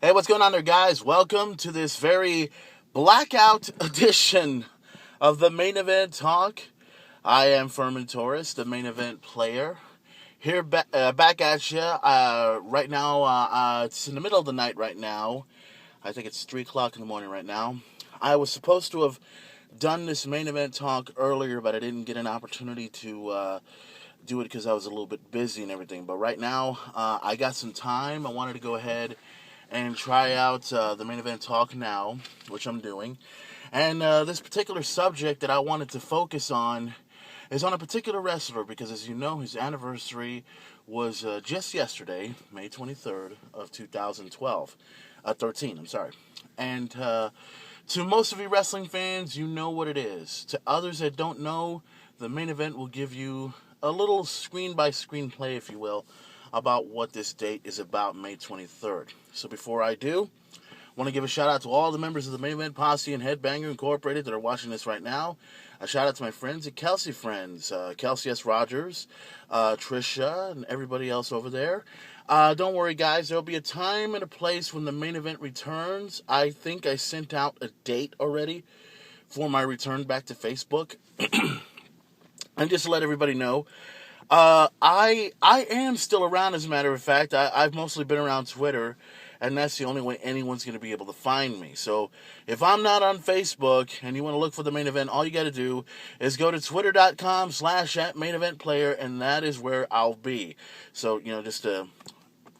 Hey, what's going on there, guys? Welcome to this very blackout edition of the Main Event Talk. I am Furman Torres, the Main Event player. Here, back at you. Right now, it's in the middle of the night right now. I think it's 3 o'clock in the morning right now. I was supposed to have done this Main Event Talk earlier, but I didn't get an opportunity to do it because I was a little bit busy and everything. But right now, I got some time. I wanted to go ahead and try out the Main Event Talk now, which I'm doing. And this particular subject that I wanted to focus on is on a particular wrestler because, as you know, his anniversary was just yesterday, May 23rd of 2012. 13, I'm sorry. And to most of you wrestling fans, you know what it is. To others that don't know, the Main Event will give you a little screen-by-screen play, if you will, about what this date is about, May 23rd. So before I do, I want to give a shout out to all the members of the Main Event Posse and Headbanger Incorporated that are watching this right now. A shout out to my friends at Kelsey Friends, Kelsey S. Rogers, Trisha, and everybody else over there. Don't worry, guys. There'll be a time and a place when the Main Event returns. I think I sent out a date already for my return back to Facebook. And just to let everybody know, I am still around, as a matter of fact. I've mostly been around Twitter, and that's the only way anyone's going to be able to find me. So if I'm not on Facebook and you want to look for the Main Event, all you got to do is go to twitter.com/@maineventplayer, and that is where I'll be. So, just to,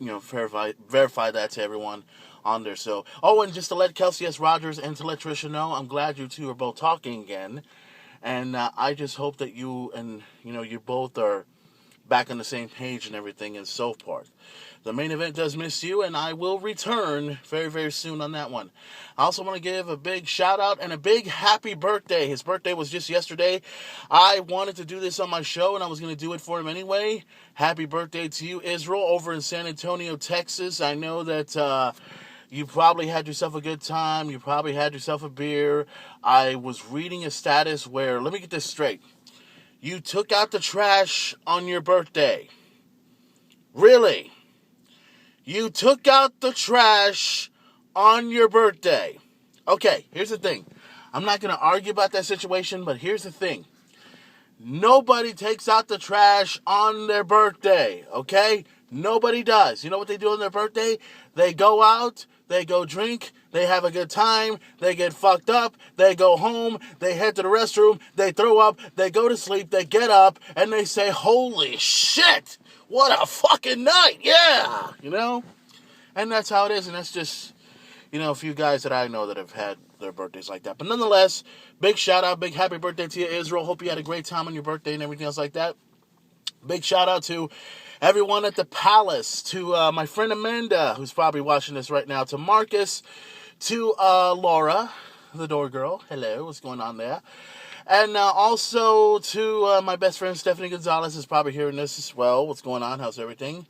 verify that to everyone on there. So, and just to let Kelsey S. Rogers and to let Trisha know, I'm glad you two are both talking again. And I just hope that you and, you both are back on the same page and everything and so forth. The Main Event does miss you, and I will return very, very soon on that one. I also want to give a big shout out and a big happy birthday. His birthday was just yesterday. I wanted to do this on my show, and I was going to do it for him anyway. Happy birthday to you, Israel, over in San Antonio, Texas. I know that you probably had yourself a good time. You probably had yourself a beer. I was reading a status where, let me get this straight. You took out the trash on your birthday. Really? You took out the trash on your birthday. Okay, here's the thing. I'm not going to argue about that situation, but here's the thing. Nobody takes out the trash on their birthday, okay? Nobody does. You know what they do on their birthday? They go out, they go drink, they have a good time, they get fucked up, they go home, they head to the restroom, they throw up, they go to sleep, they get up, and they say, holy shit, what a fucking night, yeah, And that's how it is, and that's just, a few guys that I know that have had their birthdays like that. But nonetheless, big shout out, big happy birthday to you, Israel. Hope you had a great time on your birthday and everything else like that. Big shout out to everyone at the Palace, to my friend Amanda, who's probably watching this right now, to Marcus, to Laura, the door girl. Hello, what's going on there? And also to my best friend Stephanie Gonzalez, is probably hearing this as well. What's going on? How's everything?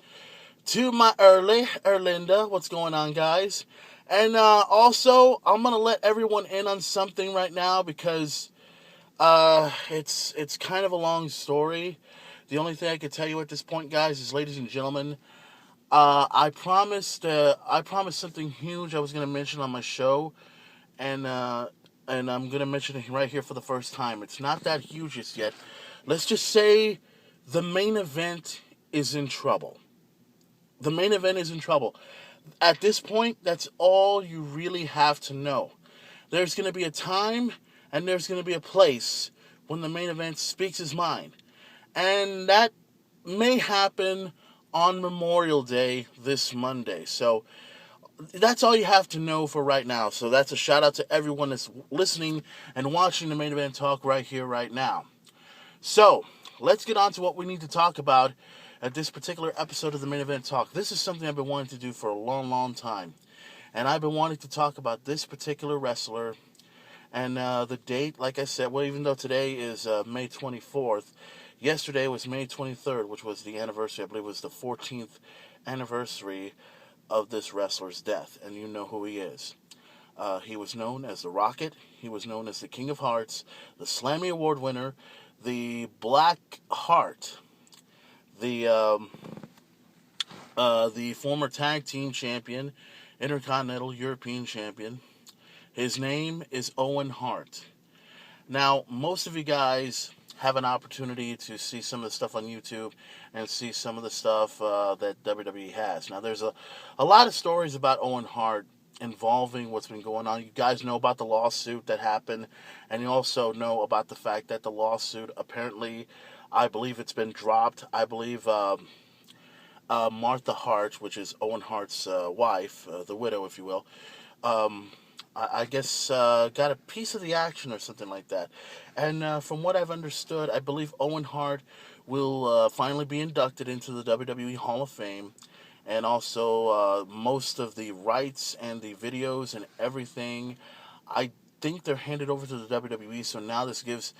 To my Erlinda, what's going on, guys? And also, I'm going to let everyone in on something right now because it's kind of a long story. The only thing I can tell you at this point, guys, is, ladies and gentlemen, I promised something huge I was going to mention on my show, and I'm going to mention it right here for the first time. It's not that huge just yet. Let's just say the Main Event is in trouble. The Main Event is in trouble. At this point, that's all you really have to know. There's going to be a time and there's going to be a place when the Main Event speaks his mind. And that may happen on Memorial Day this Monday. So that's all you have to know for right now. So that's a shout out to everyone that's listening and watching the Main Event Talk right here, right now. So let's get on to what we need to talk about at this particular episode of the Main Event Talk. This is something I've been wanting to do for a long, long time. And I've been wanting to talk about this particular wrestler. And the date, like I said, well, even though today is May 24th, yesterday was May 23rd, which was the anniversary. I believe it was the 14th anniversary of this wrestler's death. And you know who he is. He was known as the Rocket. He was known as the King of Hearts, the Slammy Award winner, the Black Heart, the former tag team champion. Intercontinental European Champion. His name is Owen Hart. Now, most of you guys have an opportunity to see some of the stuff on YouTube and see some of the stuff that WWE has. Now, there's a lot of stories about Owen Hart involving what's been going on. You guys know about the lawsuit that happened, and you also know about the fact that the lawsuit apparently, I believe it's been dropped. I believe Martha Hart, which is Owen Hart's wife, the widow, if you will, um, I guess got a piece of the action or something like that. And from what I've understood, I believe Owen Hart will finally be inducted into the WWE Hall of Fame. And also, most of the rights and the videos and everything, I think they're handed over to the WWE. So now this gives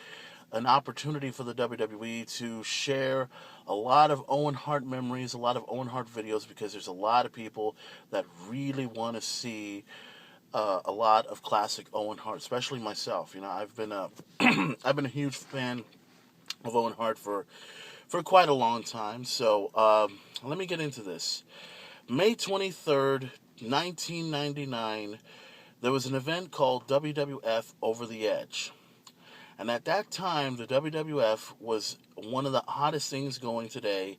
an opportunity for the WWE to share a lot of Owen Hart memories, a lot of Owen Hart videos, because there's a lot of people that really want to see a lot of classic Owen Hart, especially myself. You know, I've been a I've been a huge fan of Owen Hart for quite a long time. So let me get into this. May 23rd, 1999, there was an event called WWF Over the Edge. And at that time, the WWF was one of the hottest things going today.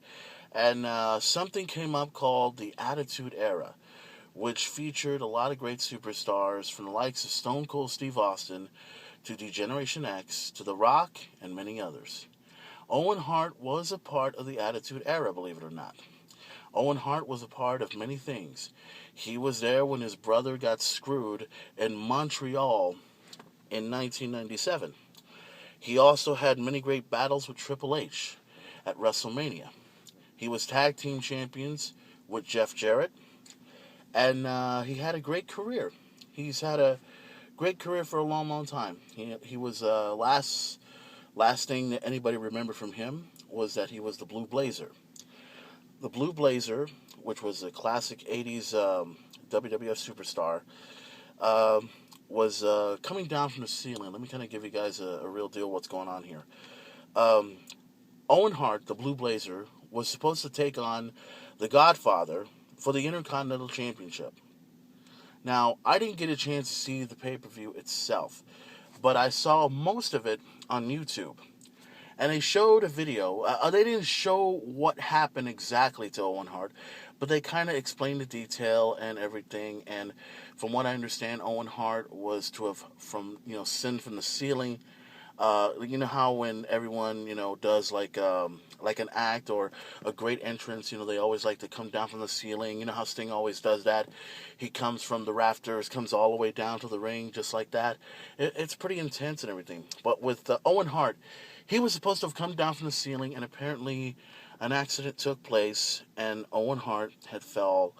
And something came up called the Attitude Era, which featured a lot of great superstars from the likes of Stone Cold Steve Austin to Degeneration X to The Rock and many others. Owen Hart was a part of the Attitude Era, believe it or not. Owen Hart was a part of many things. He was there when his brother got screwed in Montreal in 1997. He also had many great battles with Triple H at WrestleMania. He was tag team champions with Jeff Jarrett, and he had a great career. He's had a great career for a long, long time. He was last thing that anybody remembered from him was that he was the Blue Blazer. The Blue Blazer, which was a classic '80s WWF superstar, was coming down from the ceiling. Let me kind of give you guys a real deal what's going on here. Um, Owen Hart, the Blue Blazer, was supposed to take on the Godfather for the Intercontinental Championship. Now, I didn't get a chance to see the pay-per-view itself, but I saw most of it on YouTube. And they showed a video. They didn't show what happened exactly to Owen Hart, but they kind of explained the detail and everything. And from what I understand, Owen Hart was to have sinned from the ceiling. You know how when everyone does like an act or a great entrance, they always like to come down from the ceiling. You know how Sting always does that. He comes from the rafters, comes all the way down to the ring, just like that. It's pretty intense and everything. But with Owen Hart, he was supposed to have come down from the ceiling, and apparently an accident took place, and Owen Hart had fell.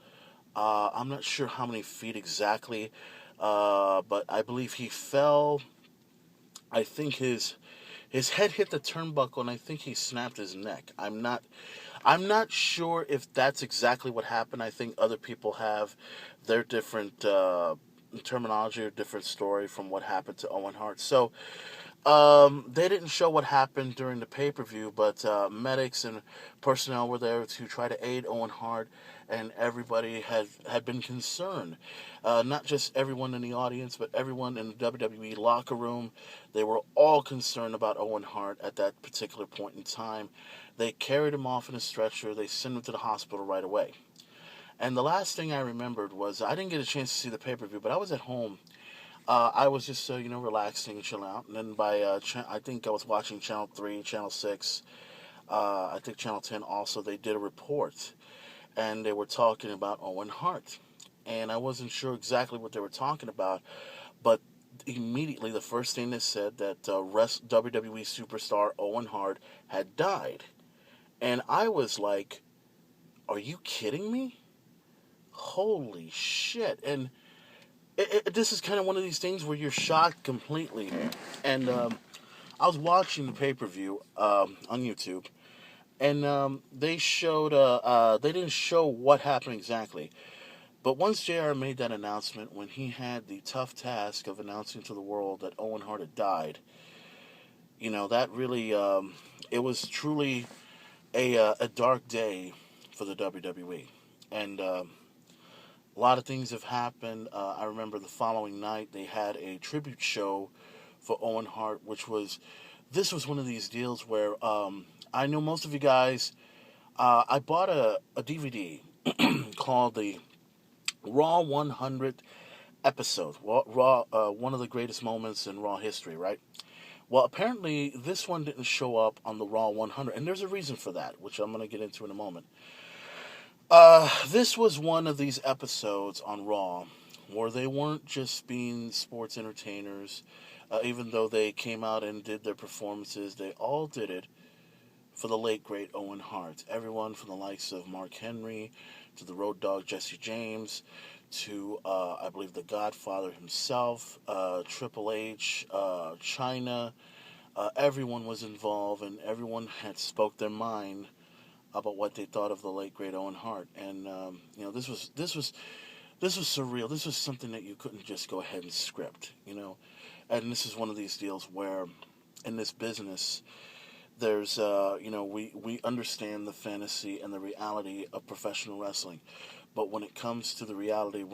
I'm not sure how many feet exactly, but I believe he fell. I think his head hit the turnbuckle, and I think he snapped his neck. I'm not sure if that's exactly what happened. I think other people have their different terminology or different story from what happened to Owen Hart. So they didn't show what happened during the pay-per-view, but medics and personnel were there to try to aid Owen Hart, and everybody had been concerned. Not just everyone in the audience, but everyone in the WWE locker room. They were all concerned about Owen Hart at that particular point in time. They carried him off in a stretcher. They sent him to the hospital right away. And the last thing I remembered was, I didn't get a chance to see the pay-per-view, but I was at home. I was just, relaxing, chilling out. And then I think I was watching Channel 3, Channel 6, I think Channel 10 also, they did a report. And they were talking about Owen Hart. And I wasn't sure exactly what they were talking about, but immediately the first thing they said that WWE superstar Owen Hart had died. And I was like, are you kidding me? Holy shit. And this is kind of one of these things where you're shocked completely. And I was watching the pay-per-view on YouTube, and they showed, they didn't show what happened exactly. But once JR made that announcement, when he had the tough task of announcing to the world that Owen Hart had died, that really, it was truly a dark day for the WWE. And A lot of things have happened. I remember the following night they had a tribute show for Owen Hart, which was this was one of these deals where I know most of you guys. I bought a DVD called the Raw 100 episode. Raw, one of the greatest moments in Raw history, right? Well, apparently this one didn't show up on the Raw 100, and there's a reason for that, which I'm going to get into in a moment. This was one of these episodes on Raw where they weren't just being sports entertainers. Even though they came out and did their performances, they all did it for the late great Owen Hart. Everyone from the likes of Mark Henry to the Road Dogg Jesse James to I believe the Godfather himself, Triple H, China. Everyone was involved, and everyone had spoke their mind about what they thought of the late great Owen Hart. And this was surreal. This was something that you couldn't just go ahead and script. And this is one of these deals where, in this business, there's we understand the fantasy and the reality of professional wrestling, but when it comes to the reality, when